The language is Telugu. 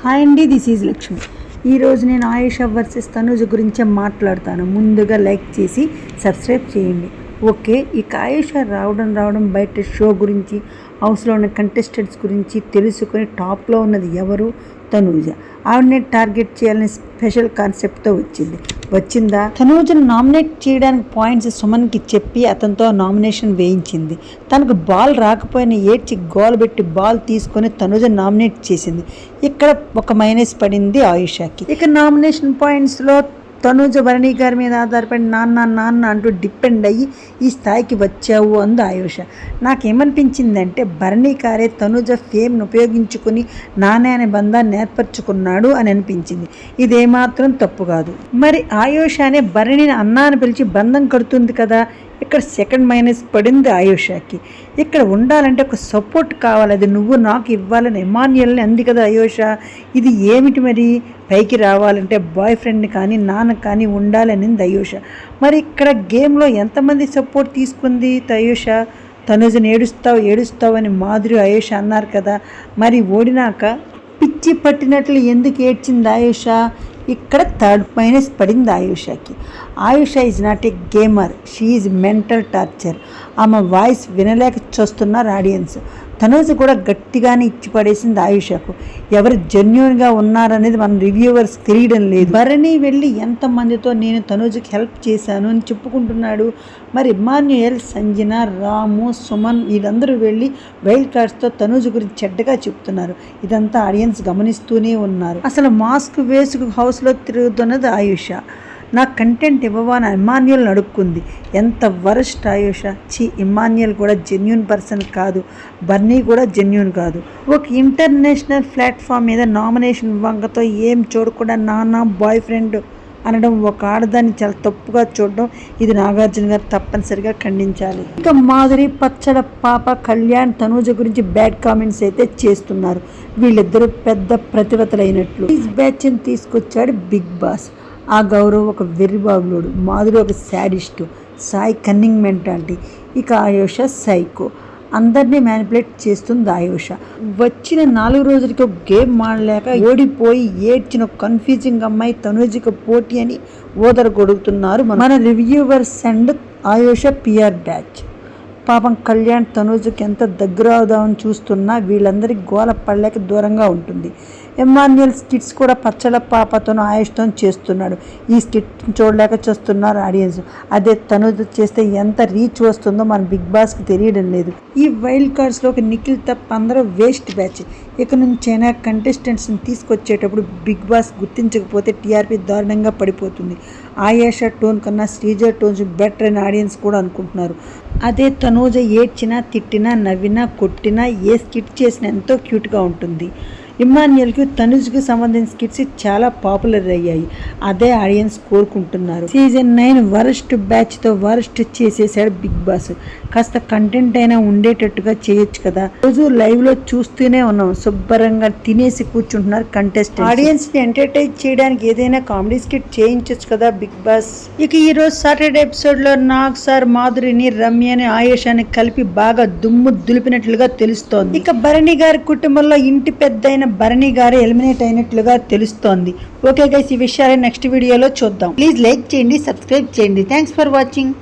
హాయ్ అండి, దిస్ ఈజ్ లక్ష్మి. ఈరోజు నేను ఆయుష వర్సెస్ తనూజ గురించే మాట్లాడతాను. ముందుగా లైక్ చేసి సబ్స్క్రైబ్ చేయండి. ఓకే, ఇక ఆయుష రావడం బయట షో గురించి, హౌస్లో ఉన్న కంటెస్టెంట్స్ గురించి తెలుసుకొని టాప్లో ఉన్నది ఎవరు? తనూజ. ఆవిడనే టార్గెట్ చేయాలని స్పెషల్ కాన్సెప్ట్తో వచ్చిందా? తనూజను నామినేట్ చేయడానికి పాయింట్స్ సుమన్కి చెప్పి అతనితో నామినేషన్ వేయించింది. తనకు బాల్ రాకపోయినా ఏడ్చి గోల్ పెట్టి బాల్ తీసుకొని తనూజ నామినేట్ చేసింది. ఇక్కడ ఒక మైనస్ పడింది ఆయుషకి. ఇక నామినేషన్ పాయింట్స్లో తనూజ భరణి గారి మీద ఆధారపడి నాన్న అంటూ డిపెండ్ అయ్యి ఈ స్థాయికి వచ్చావు అంది ఆయుష. నాకేమనిపించిందంటే భరణి గారే తనూజ ఫేమ్ను ఉపయోగించుకుని నాన్న అనే బంధాన్ని ఏర్పరచుకున్నాడు అని అనిపించింది. ఇదేమాత్రం తప్పు కాదు. మరి ఆయుష అనే భరణిని అన్న అని పిలిచి బంధం కడుతుంది కదా. ఇక్కడ సెకండ్ మైనస్ పడింది ఆయుషకి. ఇక్కడ ఉండాలంటే ఒక సపోర్ట్ కావాలి, అది నువ్వు నాకు ఇవ్వాలని ఎమాన్యుయల్ని అంది కదా ఆయుష. ఇది ఏమిటి మరి? పైకి రావాలంటే బాయ్ ఫ్రెండ్ని కానీ నాన్న కానీ ఉండాలనింది ఆయుష. మరి ఇక్కడ గేమ్లో ఎంతమంది సపోర్ట్ తీసుకుంది ఆయుష? తనూజను ఏడుస్తావు అని మాధురి ఆయుష అన్నారు కదా. మరి ఓడినాక పిచ్చి పట్టినట్లు ఎందుకు ఏడ్చింది ఆయుష? ఇక్కడ థర్డ్ మైనస్ పడింది ఆయుషకి. Ayusha is not a gamer, she is mental torture. ఆమె వాయిస్ వినలేక చూస్తున్నారు ఆడియన్స్. తనూజ కూడా గట్టిగానే ఇచ్చి పడేసింది ఆయుషకు. ఎవరు జెన్యూన్గా ఉన్నారనేది మన రివ్యూవర్స్ తెలియడం లేదు. భరణి వెళ్ళి ఎంతమందితో నేను తనూజకి హెల్ప్ చేశాను అని చెప్పుకుంటున్నాడు. మరి ఇమాన్యుయల్, సంజన, రాము, సుమన్ వీళ్ళందరూ వెళ్ళి వైల్డ్ కార్డ్స్తో తనూజ గురించి చెడ్డగా చెప్తున్నారు. ఇదంతా ఆడియన్స్ గమనిస్తూనే ఉన్నారు. అసలు మాస్క్ వేసుకు హౌస్లో తిరుగుతున్నది ఆయుష. నాకు కంటెంట్ ఇవ్వవా అని ఇమాన్యుయల్ అడుక్కుంది. ఎంత వరస్ట్ ఆయుష! ఇమాన్యుయల్ కూడా జెన్యూన్ పర్సన్ కాదు, బర్నీ కూడా జెన్యూన్ కాదు. ఒక ఇంటర్నేషనల్ ప్లాట్ఫామ్ మీద నామినేషన్ వంకతో ఏం చూడకుండా నాన్న బాయ్ ఫ్రెండ్ అనడం, ఒక ఆడదాన్ని చాలా తప్పుగా చూడడం, ఇది నాగార్జున గారు తప్పనిసరిగా ఖండించాలి. ఇక మాధురి, పచ్చడ పాప, కళ్యాణ్, తనూజ గురించి బ్యాడ్ కామెంట్స్ అయితే చేస్తున్నారు. వీళ్ళిద్దరూ పెద్ద ప్రతిభతలైనట్లు. ఈ బ్యాచ్ని తీసుకొచ్చాడు బిగ్ బాస్. ఆ గౌరవ్ ఒక వెర్రిబాబులోడు, మాధురి ఒక శాడిస్టు, సాయి కన్నింగ్ మెంటాలిటీ, ఇక ఆయుష సైకో. అందరినీ మ్యానిపులేట్ చేస్తుంది ఆయుష. వచ్చిన 4 రోజులకి ఒక గేమ్ ఆడలేక ఓడిపోయి ఏడ్చిన కన్ఫ్యూజింగ్ అమ్మాయి తనూజకి పోటీ అని ఓదరగొడుగుతున్నారు మన reviewers and Ayusha PR batch. పాపం కళ్యాణ్ తనూజకి ఎంత దగ్గర అవుదామని చూస్తున్నా వీళ్ళందరికీ గోల పడలేక దూరంగా ఉంటుంది. ఇమాన్యుయల్ స్కిట్స్ కూడా పచ్చల పాపతోనూ ఆయుష్తో చేస్తున్నాడు. ఈ స్కిట్ చూడలేక చూస్తున్నారు ఆడియన్స్. అదే తనూజ చేస్తే ఎంత రీచ్ వస్తుందో మన బిగ్ బాస్కి తెలియడం లేదు. ఈ వైల్డ్ కార్డ్స్లోకి నిఖిల్ తప్ప అందరూ వేస్ట్ బ్యాచ్. ఇక నుంచైనా కంటెస్టెంట్స్ని తీసుకొచ్చేటప్పుడు బిగ్ బాస్ గుర్తించకపోతే టీఆర్పీ దారుణంగా పడిపోతుంది. ఆయుష టోన్ కన్నా శ్రీజ టోన్స్ బెటర్ అని ఆడియన్స్ కూడా అనుకుంటున్నారు. అదే తనూజ ఏడ్చినా, తిట్టినా, నవ్వినా, కొట్టినా, ఏ స్కిట్ చేసినా ఎంతో క్యూట్గా ఉంటుంది. ఇమాన్యుయల్కి తనూజకి సంబంధించిన స్కిట్స్ చాలా పాపులర్ అయ్యాయి. అదే ఆడియన్స్ కోరుకుంటున్నారు. సీజన్ 9 వరస్ట్ బ్యాచ్తో వరస్ట్ చేసేసాడు బిగ్ బాస్. కాస్త కంటెంట్ అయినా ఉండేటట్టుగా చేయొచ్చు కదా. రోజు లైవ్లో చూస్తూనే ఉన్నాం, శుభ్రంగా తినేసి కూర్చుంటున్నారు కంటెస్టెంట్స్. ఆడియన్స్ని ఎంటర్టైన్ చేయడానికి ఏదైనా కామెడీ స్కిట్ చేయించవచ్చు కదా బిగ్ బాస్. ఇక ఈరోజు సాటర్డే ఎపిసోడ్లో నాగ్ సార్ మాధురిని, రమ్యని, ఆయుషాని కలిపి బాగా దుమ్ము దులిపినట్లుగా తెలుస్తోంది. ఇక భరణి గారి కుటుంబంలో ఇంటి పెద్ద భరణి గారు ఎలిమినేట్ అయినట్లుగా తెలుస్తోంది. ఓకే గైస్, ఈ విషయాలు నెక్స్ట్ వీడియోలో చూద్దాం. ప్లీజ్ లైక్ చేయండి, సబ్స్క్రైబ్ చేయండి. Thanks for watching.